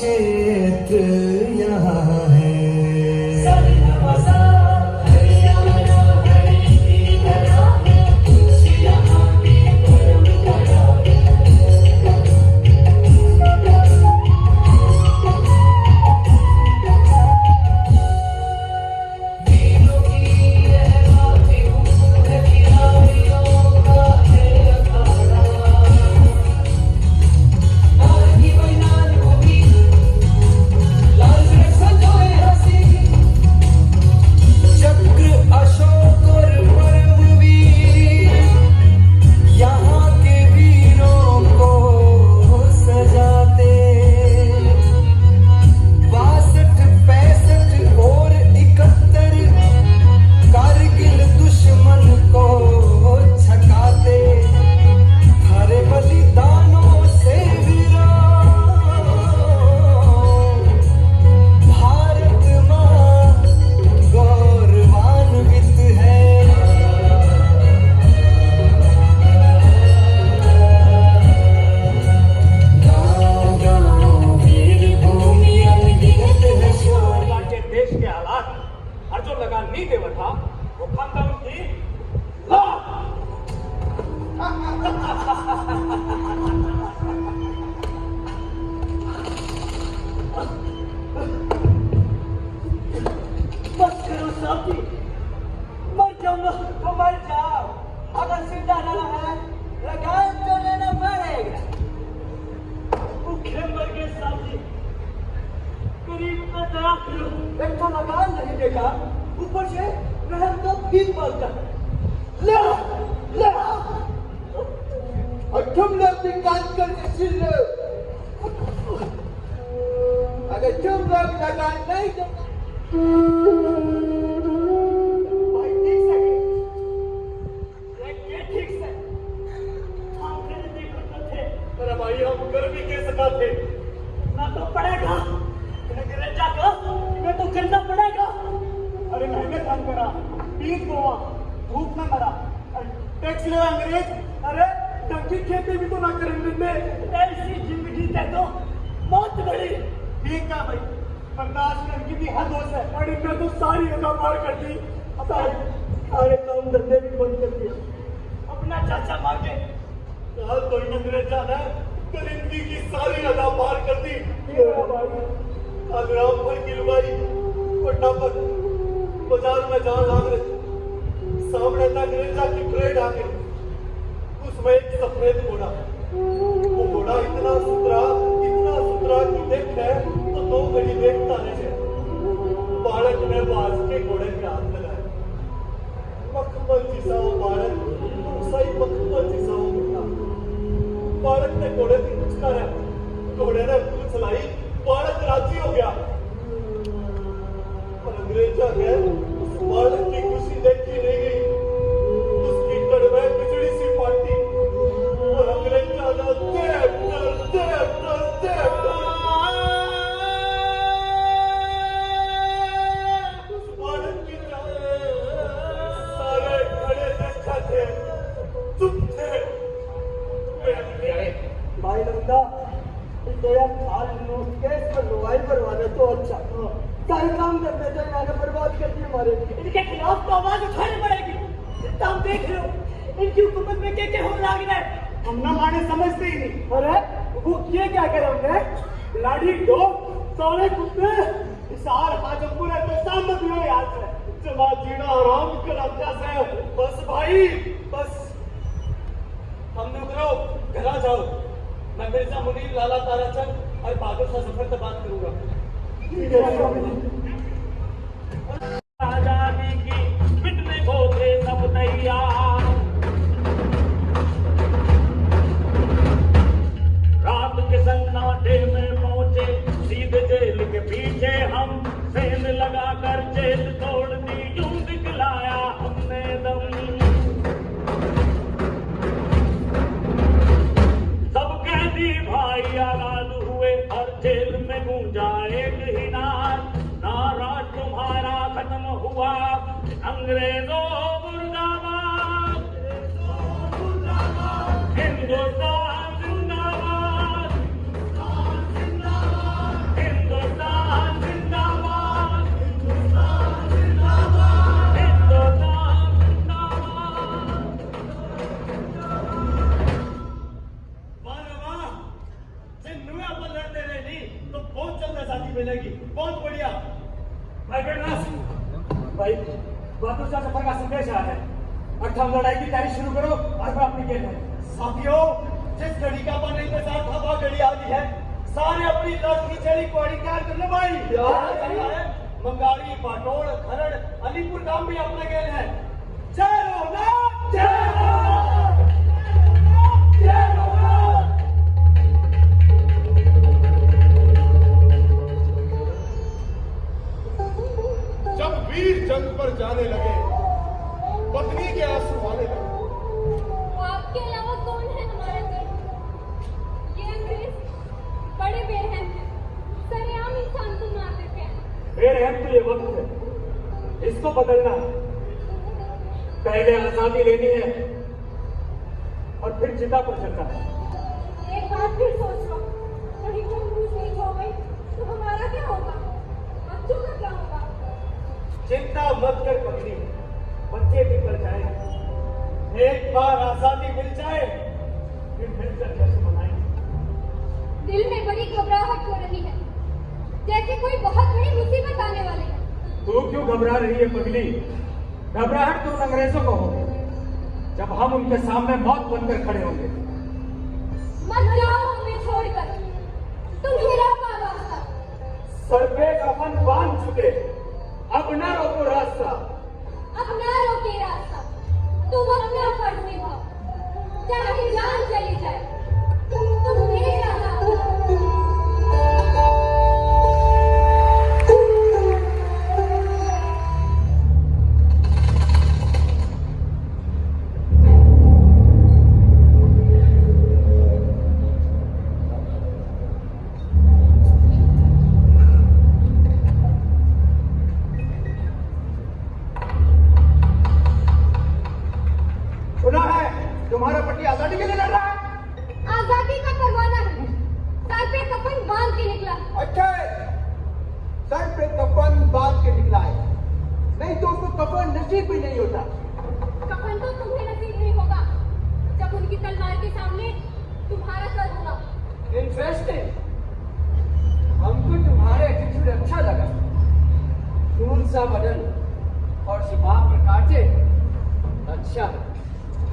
क्षेत्र यहाँ है। ऊपर से रहम तो ठीक बोलता ले ले और तुम लोग भी कान करके सुन लो, अगर तुम लोग लगान नहीं तो भाई ठीक से हम तेरे देखो तो थे, अरे भाई हम कर भी कैसे सकते ना, तो पड़ेगा अंग्रेजा का मैं तो करना पड़ेगा। अरे मेहनत हम करा, बीज बोआ, धूप में मरा, टैक्स ले अंग्रेज, अरे टंकी खेती भी तो ना करेंगे। ऐसी जिंदगी ते तो मौत बड़ी ठीक है भाई, बर्दाश्त करने की भी हद होता है। और इनने तो सारी अदा पार कर दी, सारे काम धंधे भी बंद कर दिए। अपना चाचा मांगे कल तो अंग्रेजा ने कलिंदी की सारी अदा पार कर दी भाई। राम भर की लुगाई फटाफट बाजार में जान लाग रहे, सामने तक अंग्रेजा की ट्रेड आ गई। उसमें एक सफेद घोड़ा, वो घोड़ा इतना सुतरा कि देखे तो 2 घड़ी देखता रहे। बालक ने बाज के घोड़े के हाथ लगाए, मखमल जिसा वो बालक, सही मखमल जिसा वो घोड़ा। बालक ने घोड़े की पुचकारा, घोड़े ने पूछ लाई, बालक राजी हो गया। और अंग्रेजा गए, उस बालक की खुशी देखी नहीं गई, उसकी कड़वे बिजली सी फाटी। और अंग्रेजा ने उस बालक की सारे खड़े देखा थे, चुप थे। भाई लगता केस पर लुगाई करवाने तो अच्छा, सारे काम करने चाहिए, मैंने बर्बाद कर दी हमारे। इनके खिलाफ तो आवाज उठानी पड़ेगी। हम देख रहे हो इनकी हुकूमत में क्या हो रहा है, हम ना माने समझते ही नहीं। अरे वो क्या करे हमने, लाठी डोक, सारे कुत्ते, सार हाजमपुर है तो सामत हुए याद है, जमा जीना आराम कर से। बस भाई बस, हम लोग रहो, घर आ जाओ। मैं मिर्जा मुनीर, लाला ताराचंद और बहादुर शाह जफर से बात करूंगा। आजादी की मिटने को थे सब तैयार, रात के सन्नाटे में पहुंचे सीधे जेल के पीछे हम, सेंध लगाकर जेल तोड़ दी, यूं दिखलाया हमने दम। भाई आजाद हुए, हर जेल में गूंजा एक ही नारा तुम्हारा खत्म हुआ, अंग्रेजों मुर्दाबाद, हिंदुस्तान जिंदाबाद, आजादी मिलेगी। बहुत बढ़िया भाई बेटनास भाई, बहादुर शाह जफर का संदेश आया है। अब हम लड़ाई की तैयारी शुरू करो और मैं अपनी गेंद है। साथियों, जिस घड़ी का अपन इंतजार था वो घड़ी आ गई है। सारे अपनी लाठी चढ़ी कोड़ी तैयार कर लो भाई। मंगाड़ी, पाटोड़, खरड़, अलीपुर गांव भी अपने गेल है। जय रघुनाथ, जय रघुनाथ, जय रघुनाथ। जब वीर जंग पर जाने लगे, पत्नी के आंसू आने लगे। आपके अलावा कौन है हमारा वीर? ये अंग्रेज बड़े बेरहम हैं, सरेआम इंसान को मार देते हैं। बेरहम तो ये वक्त है, इसको बदलना है। पहले आजादी लेनी है और फिर चिता पर चलना है। एक बात फिर सोच लो, कहीं कोई रूस नहीं हो गई तो हमारा क्या होगा? बच्चों का क्या होगा? चिंता मत कर पत्नी, बच्चे निकल जाएंगे। एक बार आजादी मिल जाए फिर मिलकर जश्न मनाएंगे। दिल में बड़ी घबराहट हो रही है, जैसे कोई बहुत बड़ी मुसीबत आने वाली है। तू क्यों घबरा रही है पगली? घबराहट तो उन अंग्रेजों को होगी जब हम उनके सामने मौत बनकर खड़े होंगे। मत जाओ हमें छोड़कर, तुम्हारा का रास्ता। सर पे कफन बांध चुके, अब न रोको रास्ता। अब ना रोके रास्ता, तुम अपना फर्ज निभाओ, चाहे जान चली जाए, तुम मेरा साथ। सुना है तुम्हारा पति आजादी के लिए लड़ रहा है। आजादी का परवाना है, सर पे कफन बांध के निकला। अच्छा, सर पे कफन बांध के निकला है, नहीं तो उसको कफन नसीब भी नहीं होता। कफन तो तुम्हें नसीब नहीं होगा जब उनकी तलवार के सामने तुम्हारा सर होगा। इंटरेस्टिंग, हमको तुम्हारा एटीट्यूड अच्छा लगा। खून सा बदन और सिपाह पर काटे, अच्छा है।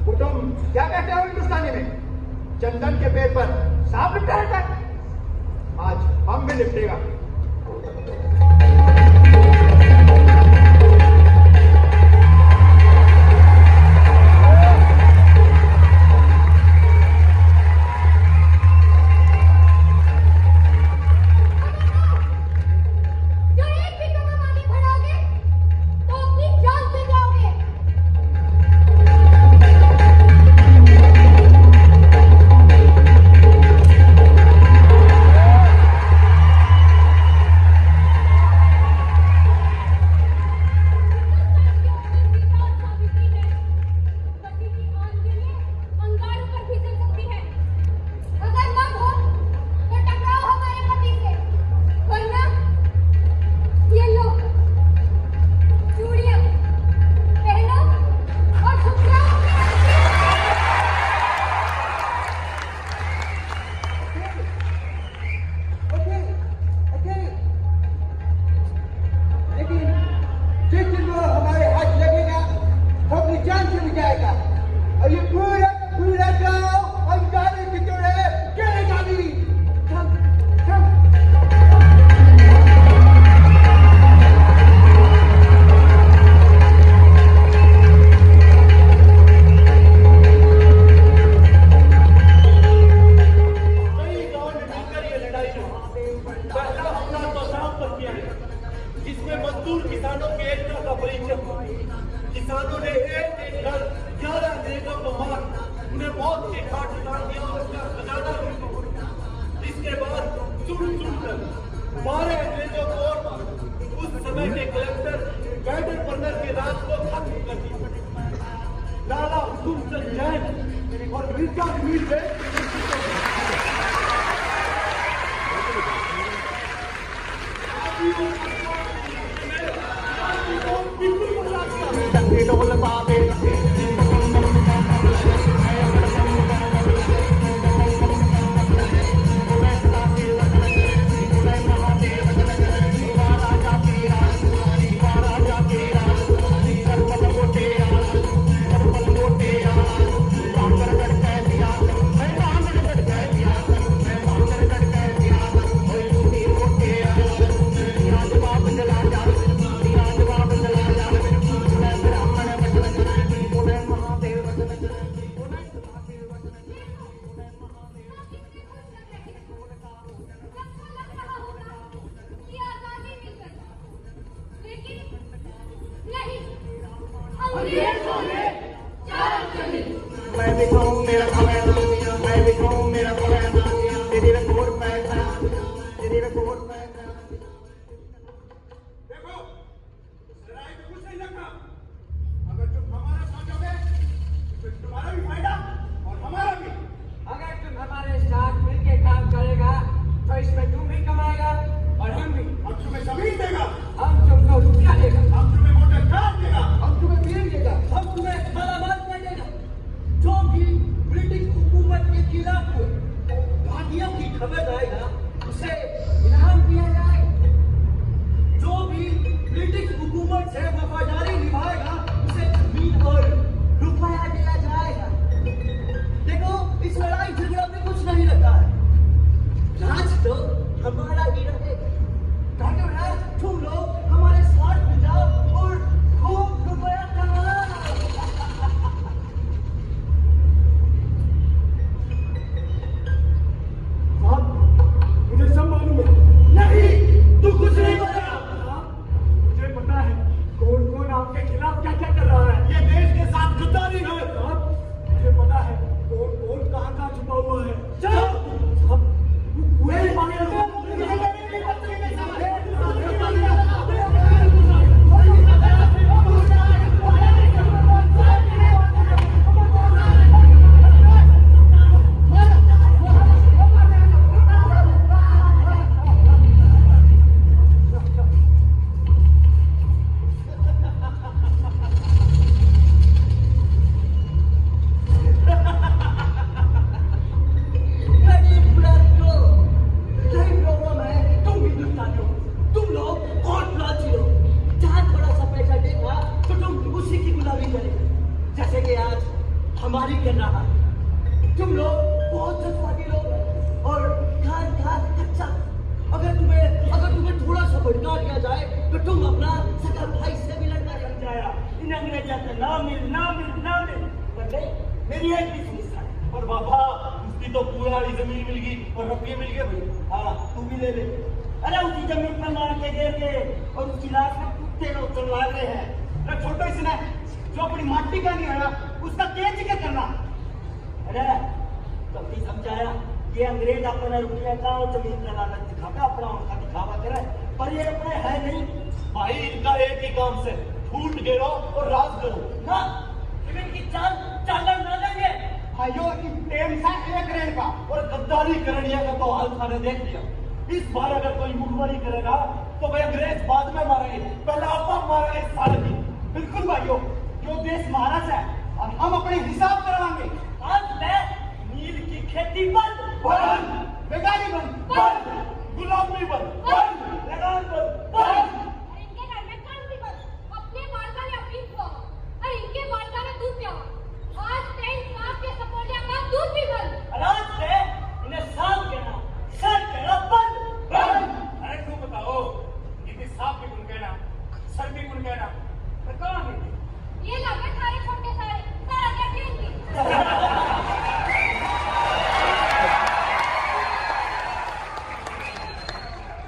वो तुम क्या कहते हो हिंदुस्तानी में? चंदन के पेड़ पर सांप लिपटा रहता है, आज हम भी लिपटेगा। जो एक भी कदम आगे बढ़ाओगे तो अपनी जान से जाओगे। मारे अंग्रेजों को उस समय के कलेक्टर गवर्नर के राज को खत्म कर दिया। लाला हुकुमचंद जैन और मिर्जा मीर ने हमारा ही रहेगा। ताकि तुम लोग हमारे साथ में जाओ और खूब रुपया कमाओ। साहब, मुझे सब मालूम है। नहीं, तू कुछ नहीं बताया। मुझे पता है कौन कौन आपके खिलाफ क्या क्या कर रहा है। ये देश के साथ गद्दारी है। साहब, मुझे पता है कौन कौन कहाँ कहाँ छुपा हुआ है। चलो। साहब, वही पानी जैसे कि आज हमारी कर रहा है। तुम लोग बहुत जज्बाती लोग हैं और खान कच्चा। अगर तुम्हें थोड़ा सा भड़का दिया जाए तो तुम अपना सगा भाई से भी लड़ना लग जाएगा। इन अंग्रेजा से ना मिल बदले मेरी एक भी समस्या है। और बाबा, उसकी तो पूरी जमीन मिल गई और रुपये मिल गए भाई। हाँ, तू भी ले ले। अरे उसी जमीन पर मार के गिर के और उसकी लाश में कुत्ते लोग चलवा रहे हैं। अरे छोटो इसने जो अपनी माटी का नहीं है उसका क्या जिक्र करना। अरे कभी समझाया ये अंग्रेज अपना रुपया का और जमीन का लालच दिखाता अपना उनका दिखावा करे, पर ये अपने है नहीं। भाई, इनका एक ही काम से फूट गिरो और राज करो ना इनकी चालन ना लेंगे। भाइयों की प्रेम सा एक रेल का और गद्दारी करनिया का तो हाल खाने देख लिया। इस बार अगर कोई मुखबरी करेगा तो वे अंग्रेज बाद में मारेंगे, पहले आप मारेंगे सारे की। बिल्कुल भाइयों, जो देश महाराज है और हम अपने हिसाब करवाएंगे। आज मैं नील की खेती बंद, बेगारी बंद, गुलामी बंद, लगान बंद। इनके घर में काम भी बंद, अपने बालका ने अपनी खुआवा और इनके बालका ने दूध पियावा। आज से इन सांप के सपोलिया का दूध भी बंद। आज से इन्हें सांप कहना, सर कहना बंद। अरे तू बताओ, इतनी सांप भी कौन कहना, सर भी कौन कहना, कहाँ है? ये लगे सारे छोटे सारे सारा क्या खेलती।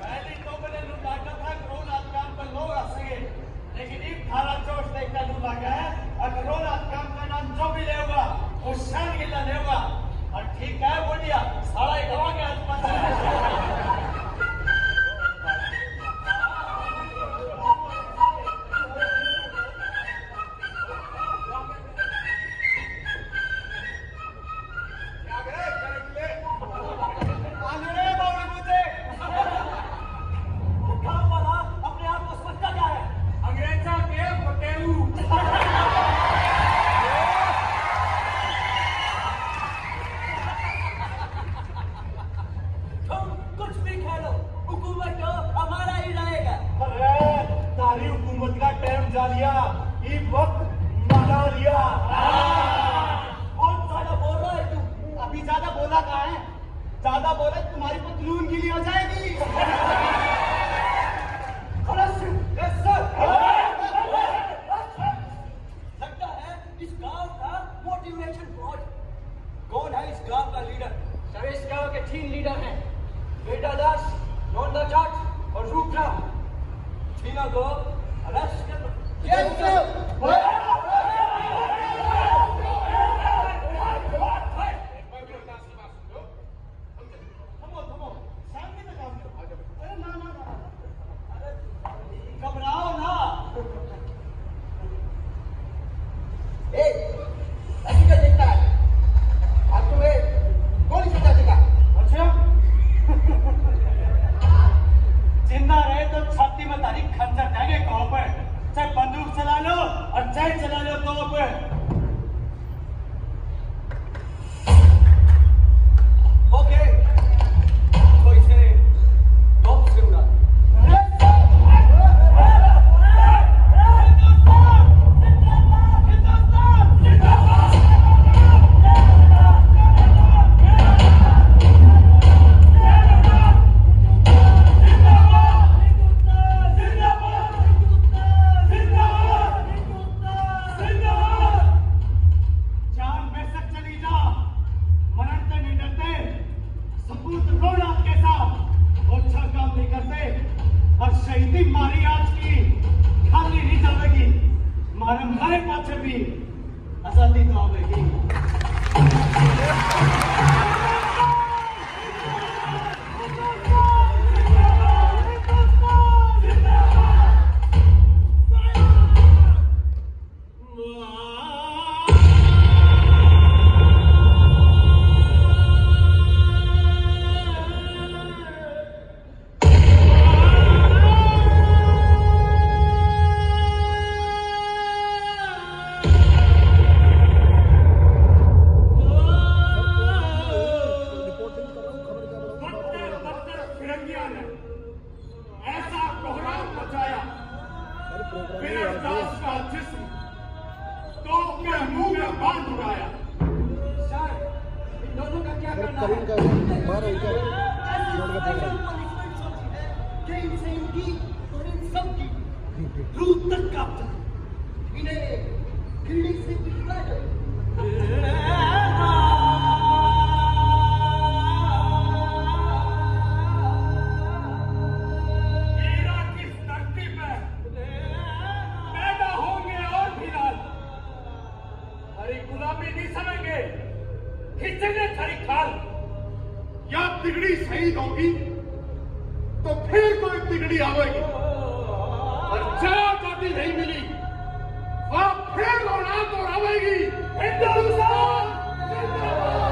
पहले तो मैंने लुटाया था कोरोना काम पर लोग हंसेंगे, लेकिन एक थारा जोश देखता लुटा गया है और कोरोना काम का नाम जो भी लेगा वो शान गिला लेगा। और ठीक है बोलिया, सारा एक गवा के आसपास जा लिया, एक वक्त मना लिया। बहुत ज्यादा बोल रहा है तू। अभी ज्यादा बोला कहाँ है? ज्यादा बोले तुम्हारी पतलून गीली हो जाएगी। लगता है इस गांव का मोटिवेशन बोर्ड। कौन है इस गांव का लीडर? सर, इस गांव के 3 लीडर हैं, बेटा दास, नोंदा जाट और रूपराम। तीनों को अरेस्ट कर लो। Yes, sir. घबराओ ना। ऐसी क्या देखता है? आज तुम्हें गोली चला देगा। अच्छा, जिंदा रहे तो छाती में तारीख खंजर देंगे कहाँ पे? चाहे बंदूक चला लो और चाहे चला लो कहाँ पे? ओके, तो इसे टॉप से उड़ा। भी आजादी तो आवेगी। फिरंगिया ने ऐसा कोहराम मचाया, बिना दास का जिस्म तो के मुंह में बांध उड़ाया। सर, इन दोनों का क्या करना करीम का मार है क्या रोड का प्रोग्राम कि इनसे इनकी और इन सब की रूह तक कांपता है। इन्हें खिड़की से पिघला जाए। इराक की धरती पे पैदा होंगे और भी लाल, हरी गुलामी नहीं समेंगे, खिंचेंगे खरी खाल। या तिगड़ी शहीद होगी तो फिर कोई तिगड़ी आवेगी, और जो आजादी नहीं मिली वह फिर औलाद और आवेगी। हिंदुस्तान जिंदाबाद।